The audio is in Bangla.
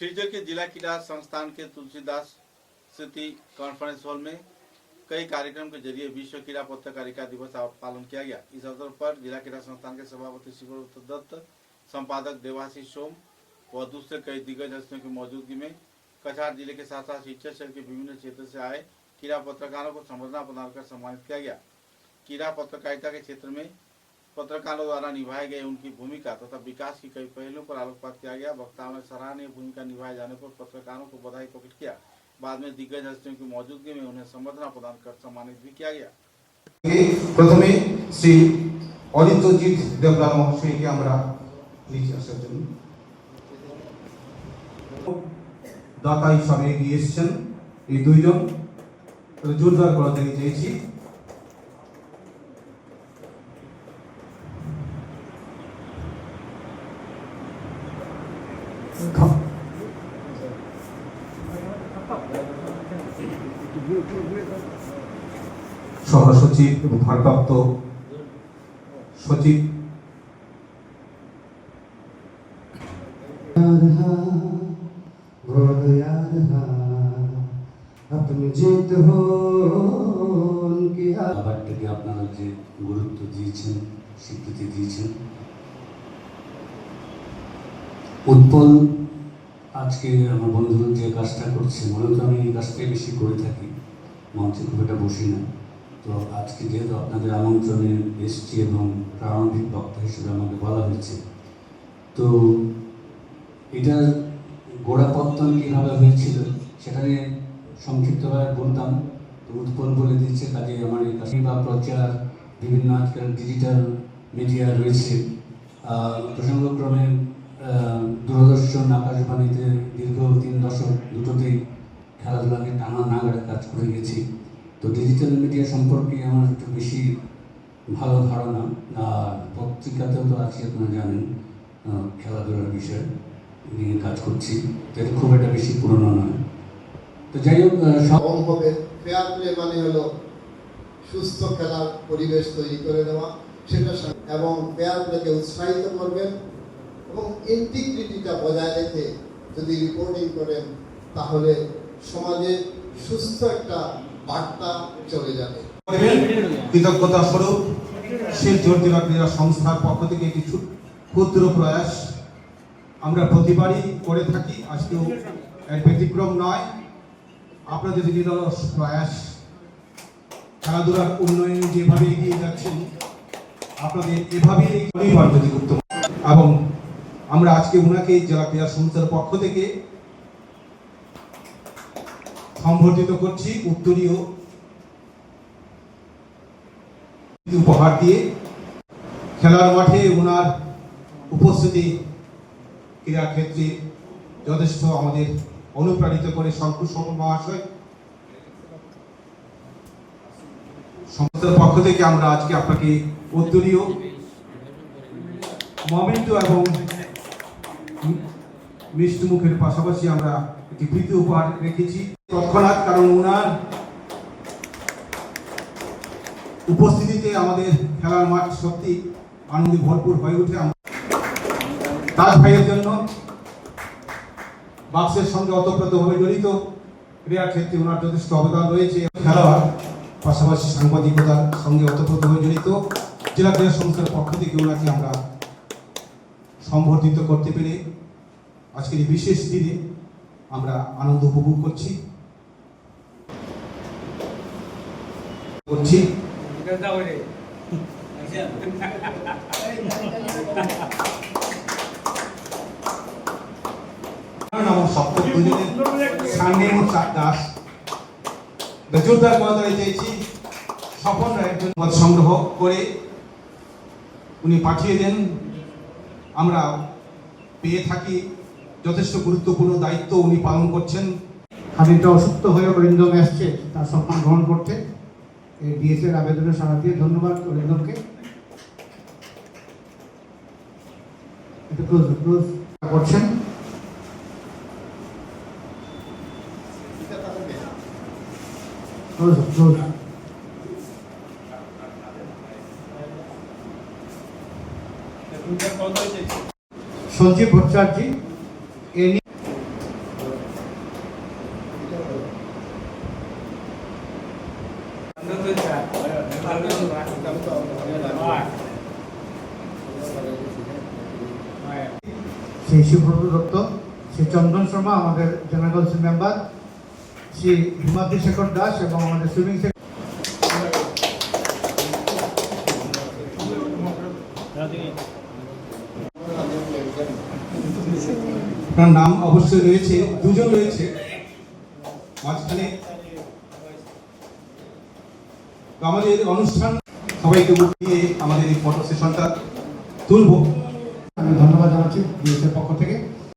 श्रीजगह के जिला क्रीड़ा संस्थान के तुलसीदास स्मृति कॉन्फ्रेंस हॉल में कई कार्यक्रम के जरिए विश्व क्रीड़ा पत्रकारिता दिवस पालन किया गया। इस अवसर पर जिला क्रीड़ा संस्थान के सभापति शिवव्रत दत्त, संपादक देवाशीष सोम व दूसरे कई दिग्गज हस्तियों की मौजूदगी में कछार जिले के साथ साथ शिक्षक शहर के विभिन्न क्षेत्र से आए क्रीड़ा पत्रकारों को संबर्धना प्रदान कर सम्मानित किया गया। क्रीड़ा पत्रकारिता के क्षेत्र में पत्रकारों द्वारा निभाई गई उनकी भूमिका तथा विकास की कई पहलुओं पर आलोकपात किया गया। वक्ताओं ने सराहनीय भूमिका निभाए जाने पर पत्रकारों को बधाई प्रकट किया। बाद में दिग्गज हस्तियों की मौजूदगी में उन्हें संबर्धना प्रदान कर सम्मानित भी किया गया। प्रथमे श्री অরিত্রজিৎ দেবলাল মহাশয়কে আমরা নিচে আসার জন্য দাতা হিসাবে এগিয়ে এসেছেন এই দুইজন জোরদার করা চাইছি। সহসচিব এবং ভারপ্রাপ্ত সচিব ব্যাপারটাকে আপনারা যে গুরুত্ব দিয়েছেন, স্বীকৃতি দিয়েছেন। উৎপল আজকে আমার বন্ধু যে কাজটা করছে, মূলত আমি এই কাজটাই বেশি করে থাকি, মঞ্চে খুব একটা বসি না। তো আজকে যেহেতু আপনাদের আমন্ত্রণে এসছি এবং প্রারম্ভিক বক্তা হিসেবে আমাকে বলা হয়েছে, তো এটার গোড়াপত্তন কীভাবে হয়েছিল সেটা নিয়ে সংক্ষিপ্তভাবে বলতাম। তো উৎপল বলে দিচ্ছে, কাজে আমার এই কাজ বা প্রচার বিভিন্ন আজকাল ডিজিটাল মিডিয়া রয়েছে, প্রসঙ্গক্রমে দূরদর্শন, আকাশবাণীতে দীর্ঘ 3 দশক দুটোতেই খেলাধুলাকে টানা নাগাড়ে কাজ করে গেছি। তো ডিজিটাল মিডিয়া সম্পর্কে আমার একটু বেশি ভালো ধারণা, আর পত্রিকাতেও তো আছে, আপনারা জানেন, খেলাধুলার বিষয় নিয়ে কাজ করছি, যেটা খুব একটা বেশি পুরনো নয়। তো যাই হোক, ফেয়ার প্লে মানে হলো সুস্থ খেলার পরিবেশ তৈরি করে দেওয়া, সেটা এবং ফেয়ার প্লেকে উৎসাহিত করবেন এবং ইন্টিগ্রিটিটা বজায় রেখে যদি রিপোর্টিং করেন তাহলে সমাজে সুস্থ একটা বার্তা চলে যাবে। কৃতজ্ঞতা স্বরূপ শিলচর ক্রীড়া সংস্থার পক্ষ থেকে একটি ক্ষুদ্র প্রয়াস আমরা প্রতিবারই করে থাকি, আজকেও এর ব্যতিক্রম নয়। আপনাদের নিরলস প্রয়াস, খেলাধুলার উন্নয়ন যেভাবে এগিয়ে যাচ্ছেন, আপনাদের এভাবেই যদি করতে, এবং আমরা আজকে ওনাকে জেলা ক্রীড়া সংস্থার পক্ষ থেকে সম্বর্ধিত করছি উত্তরীয় উপহার দিয়ে। খেলার মাঠে ওনার উপস্থিতি ক্রীড়া ক্ষেত্রে যথেষ্ট আমাদের অনুপ্রাণিত করে শঙ্কুশ মহাশয় সংস্থার পক্ষ থেকে আমরা আজকে আপনাকে উত্তরীয় মমেন্টো এবং মিষ্টি মুখের পাশাপাশি আমরা একটি প্রীতি উপহার রেখেছি তৎক্ষণাৎ, কারণ ওনার উপস্থিতিতে আমাদের খেলার মাঠ সত্যি আনন্দে ভরপুর হয়ে ওঠে। তাজ ভাইয়ের জন্য বাক্সের সঙ্গে ওতপ্রোতভাবে জড়িত, ক্রীড়া ক্ষেত্রে ওনার যথেষ্ট অবদান রয়েছে। খেলোয়াড় পাশাপাশি সাংবাদিকতার সঙ্গে ওতপ্রোতভাবে জড়িত, জেলা ক্রীড়া সংস্থার পক্ষ থেকে ওনাকে আমরা সম্বর্ধিত করতে পেরে আজকের এই বিশেষ দিনে আমরা আনন্দ উপভোগ করছি। জোরদার করে চাইছি স্বপন রায়ের জন্য সংগ্রহ করে উনি পাঠিয়ে দেন, আমরা পেয়ে থাকি। যথেষ্ট গুরুত্বপূর্ণ দায়িত্ব উনি পালন করছেন। খাদিমটা অসুস্থ হয়ে অরিন্দম আসছে তার সম্মান গ্রহণ করতে, ডিএসএর আবেদনের সাড়া দিয়ে ধন্যবাদ অরিন্দমকে। করছেন সঞ্জীব ভট্টাচার্য। শ্রী সুব্রত দত্ত, শ্রী চন্দন শর্মা আমাদের general council member, Shri Himadri Shekhar Das এবং আমাদের সুইমিং আপনার নাম অবশ্যই রয়েছে, দুজন রয়েছে মাঝখানে। তো আমাদের অনুষ্ঠান সবাইকে উঠিয়ে আমাদের এই ফটো সেশনটা তুলব। আমি ধন্যবাদ জানাচ্ছি ডিএসের পক্ষ থেকে।